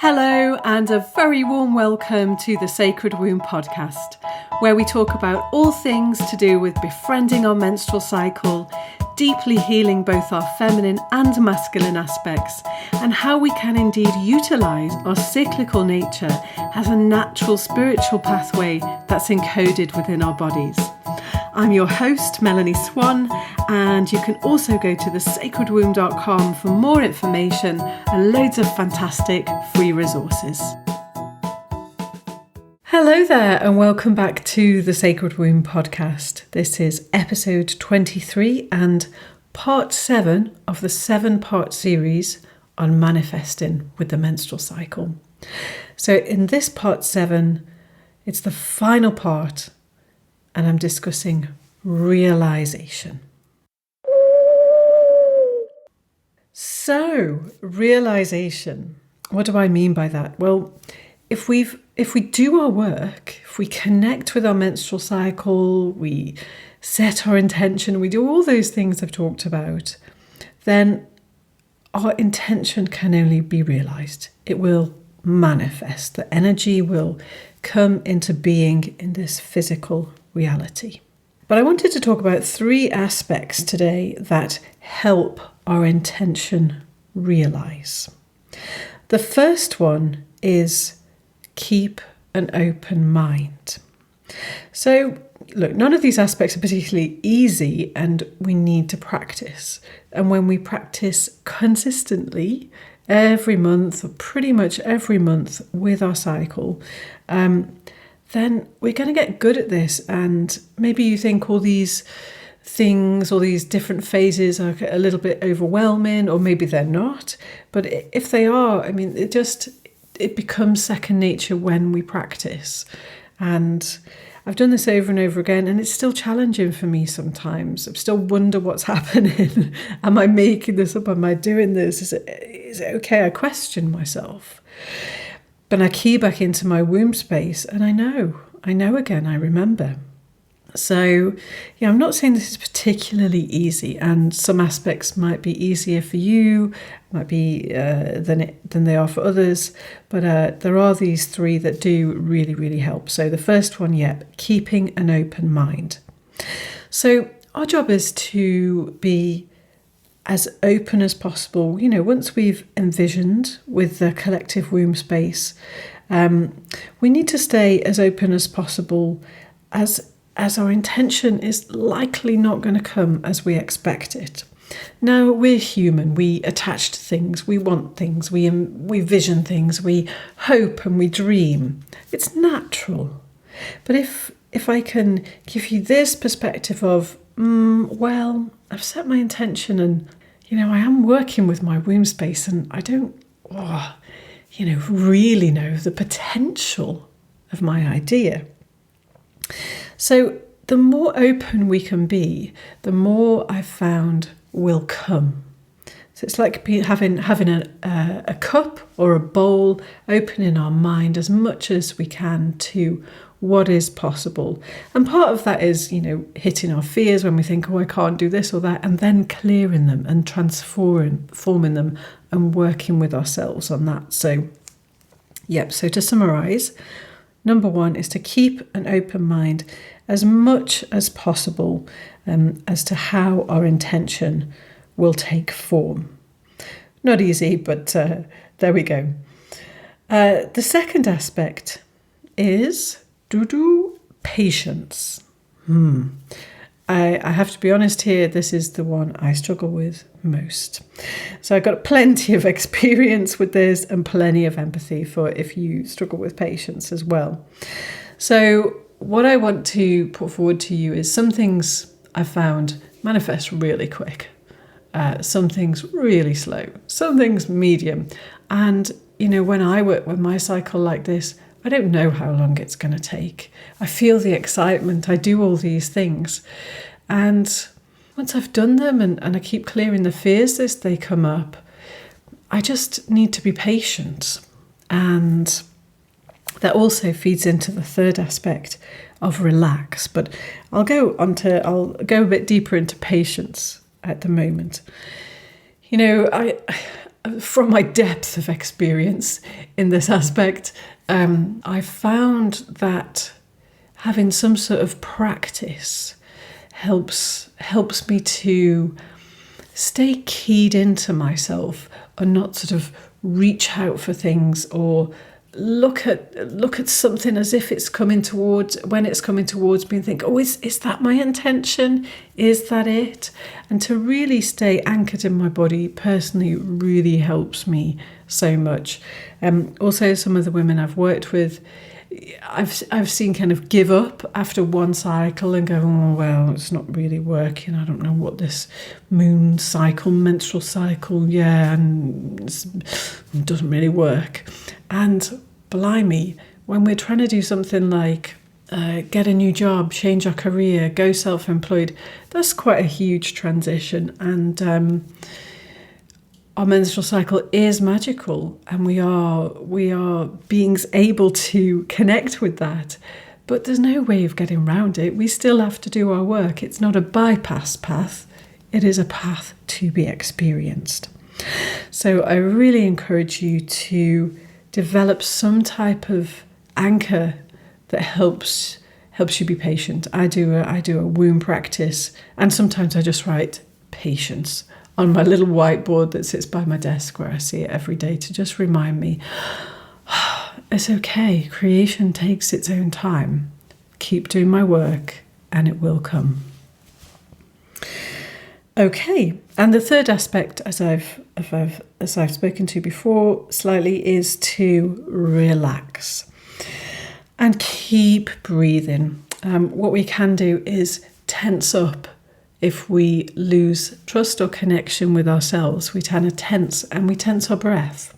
Hello, and a very warm welcome to the Sacred Womb podcast, where we talk about all things to do with befriending our menstrual cycle, deeply healing both our feminine and masculine aspects, and how we can indeed utilise our cyclical nature as a natural spiritual pathway that's encoded within our bodies. I'm your host, Melanie Swan, and you can also go to thesacredwomb.com for more information and loads of fantastic free resources. Hello there, and welcome back to the Sacred Womb podcast. This is episode 23 and part 7 of the 7-part series on manifesting with the menstrual cycle. So in this part 7, it's the final part, and I'm discussing realisation. So, realisation. What do I mean by that? Well, if we do our work, if we connect with our menstrual cycle, we set our intention, we do all those things I've talked about, then our intention can only be realised. It will manifest. The energy will come into being in this physical reality. But I wanted to talk about 3 aspects today that help our intention realise. The first one is keep an open mind. So, look, none of these aspects are particularly easy, and we need to practice. And when we practice consistently, every month, or pretty much every month with our cycle, then we're going to get good at this. And maybe you think all these things, all these different phases are a little bit overwhelming, or maybe they're not. But if they are, I mean, it becomes second nature when we practice. And I've done this over and over again, and it's still challenging for me sometimes. I still wonder what's happening. Am I making this up? Am I doing this? Is it okay? I question myself. But I key back into my womb space, and I know again, I remember. So, yeah, I'm not saying this is particularly easy, and some aspects might be easier for you, might be than they are for others, but there are these 3 that do really, really help. So the first one, keeping an open mind. So our job is to be as open as possible. You know, once we've envisioned with the collective womb space, we need to stay as open as possible, as our intention is likely not going to come as we expect it. Now, we're human. We attach to things. We want things. We vision things. We hope and we dream. It's natural. But if I can give you this perspective of, well, I've set my intention, and, you know, I am working with my womb space, and I don't, really know the potential of my idea. So the more open we can be, the more I've found will come. So it's like having a cup or a bowl, opening our mind as much as we can to what is possible. And part of that is, hitting our fears when we think, I can't do this or that, and then clearing them and transforming them and working with ourselves on that. So to summarise, number 1 is to keep an open mind as much as possible as to how our intention will take form. Not easy, but there we go. The second aspect is patience. I have to be honest here, this is the one I struggle with most. So I've got plenty of experience with this and plenty of empathy for if you struggle with patience as well. So what I want to put forward to you is some things I found manifest really quick, some things really slow, some things medium. And, when I work with my cycle like this, I don't know how long it's going to take. I feel the excitement. I do all these things. And once I've done them and I keep clearing the fears as they come up, I just need to be patient. And that also feeds into the third aspect of relax. But I'll go a bit deeper into patience at the moment. from my depth of experience in this aspect, I found that having some sort of practice helps me to stay keyed into myself and not sort of reach out for things or look at something as if it's coming towards me and think, oh, is that my intention? Is that it? And to really stay anchored in my body personally really helps me so much. Also, some of the women I've worked with, I've seen kind of give up after one cycle and go, oh, well, it's not really working. I don't know what this menstrual cycle, and it doesn't really work. And blimey, when we're trying to do something like get a new job, change our career, go self-employed, that's quite a huge transition. And our menstrual cycle is magical, and we are beings able to connect with that. But there's no way of getting around it. We still have to do our work. It's not a bypass path. It is a path to be experienced. So I really encourage you to develop some type of anchor that helps you be patient. I do a womb practice, and sometimes I just write patience on my little whiteboard that sits by my desk where I see it every day to just remind me, it's okay. Creation takes its own time. Keep doing my work and it will come. Okay, and the third aspect, as I've spoken to before slightly, is to relax and keep breathing. What we can do is tense up. If we lose trust or connection with ourselves, we tend to tense, and we tense our breath.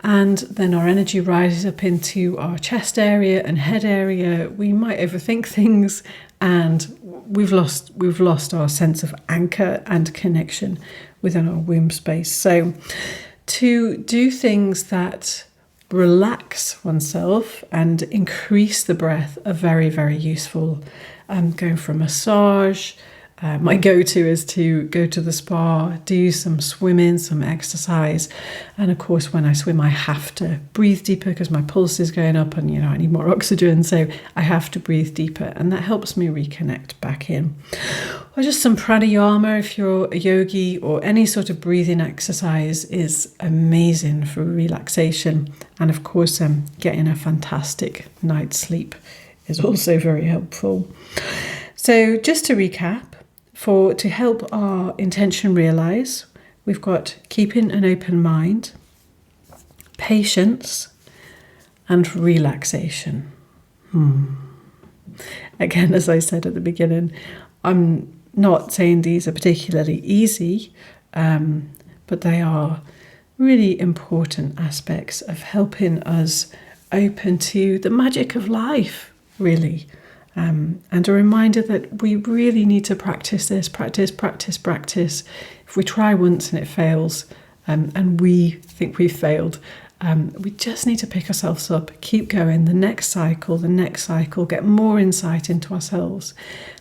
And then our energy rises up into our chest area and head area. We might overthink things, and we've lost our sense of anchor and connection within our womb space. So to do things that relax oneself and increase the breath are very, very useful. Going for a massage. My go-to is to go to the spa, do some swimming, some exercise. And of course, when I swim, I have to breathe deeper because my pulse is going up and, I need more oxygen. So I have to breathe deeper, and that helps me reconnect back in. Or just some pranayama if you're a yogi, or any sort of breathing exercise is amazing for relaxation. And of course, getting a fantastic night's sleep is also very helpful. So just to recap, to help our intention realize, we've got keeping an open mind, patience, and relaxation. Again, as I said at the beginning, I'm not saying these are particularly easy, but they are really important aspects of helping us open to the magic of life, really. And a reminder that we really need to practice this, practice. If we try once and it fails, and we think we've failed, we just need to pick ourselves up, keep going, the next cycle, get more insight into ourselves.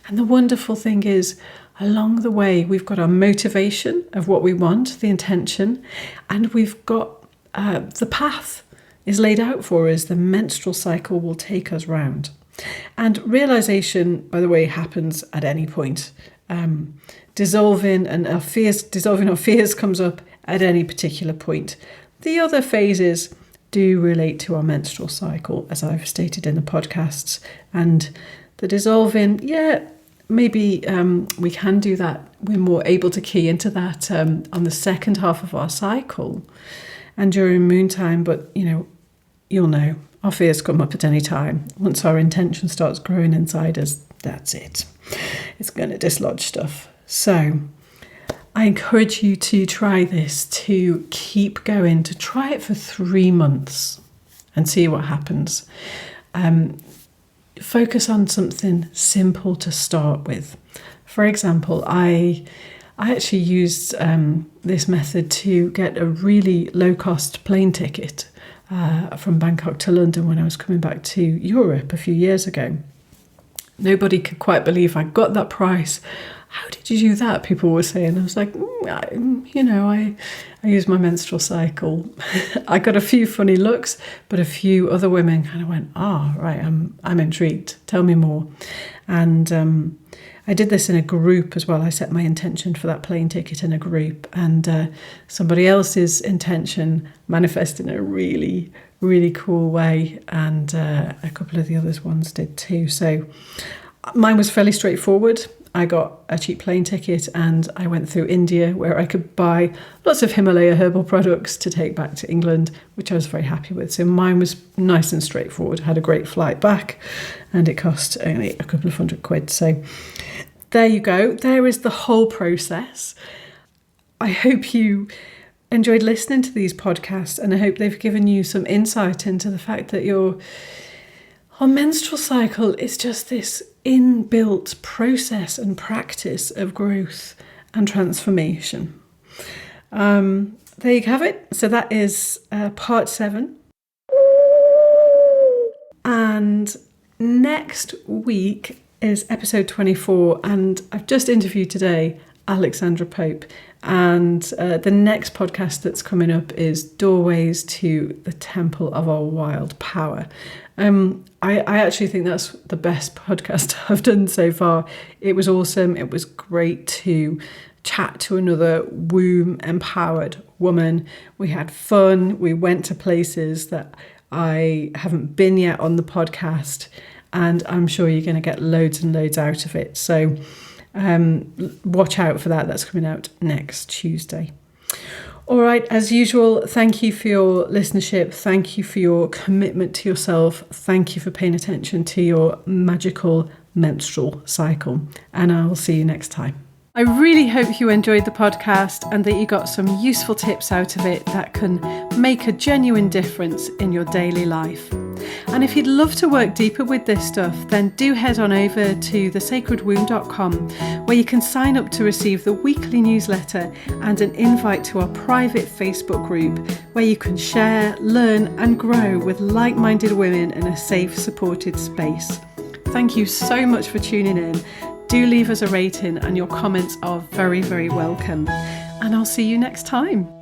And the wonderful thing is, along the way, we've got our motivation of what we want, the intention, and we've got the path is laid out for us. The menstrual cycle will take us round. And realization, by the way, happens at any point. Dissolving our fears comes up at any particular point. The other phases do relate to our menstrual cycle, as I've stated in the podcasts. And the dissolving, maybe we can do that. We're more able to key into that on the second half of our cycle and during moon time. But, you'll know. Our fears come up at any time. Once our intention starts growing inside us, that's it. It's going to dislodge stuff. So I encourage you to try this, to keep going, to try it for 3 months and see what happens. Focus on something simple to start with. For example, I actually used this method to get a really low-cost plane ticket from Bangkok to London when I was coming back to Europe a few years ago. Nobody could quite believe I got that price. how did you do that? People were saying. I was like, I use my menstrual cycle. I got a few funny looks, but a few other women kind of went, right, I'm intrigued. Tell me more. And I did this in a group as well. I set my intention for that plane ticket in a group, and somebody else's intention manifested in a really, really cool way, and a couple of the others ones did too. So mine was fairly straightforward. I got a cheap plane ticket and I went through India, where I could buy lots of Himalaya herbal products to take back to England, which I was very happy with. So mine was nice and straightforward. I had a great flight back and it cost only a couple of £100. So there you go. There is the whole process. I hope you enjoyed listening to these podcasts, and I hope they've given you some insight into the fact that your menstrual cycle is just this inbuilt process and practice of growth and transformation. There you have it. So that is part 7. And next week is episode 24. And I've just interviewed today Alexandra Pope. And the next podcast that's coming up is Doorways to the Temple of Our Wild Power. I actually think that's the best podcast I've done so far. It was awesome. It was great to chat to another womb-empowered woman. We had fun. We went to places that I haven't been yet on the podcast, and I'm sure you're going to get loads and loads out of it. So watch out for that. That's coming out next Tuesday. All right, as usual, thank you for your listenership. Thank you for your commitment to yourself. Thank you for paying attention to your magical menstrual cycle. And I'll see you next time. I really hope you enjoyed the podcast and that you got some useful tips out of it that can make a genuine difference in your daily life. And if you'd love to work deeper with this stuff, then do head on over to thesacredwomb.com, where you can sign up to receive the weekly newsletter and an invite to our private Facebook group, where you can share, learn and grow with like-minded women in a safe, supported space. Thank you so much for tuning in. Do leave us a rating, and your comments are very, very welcome. And I'll see you next time.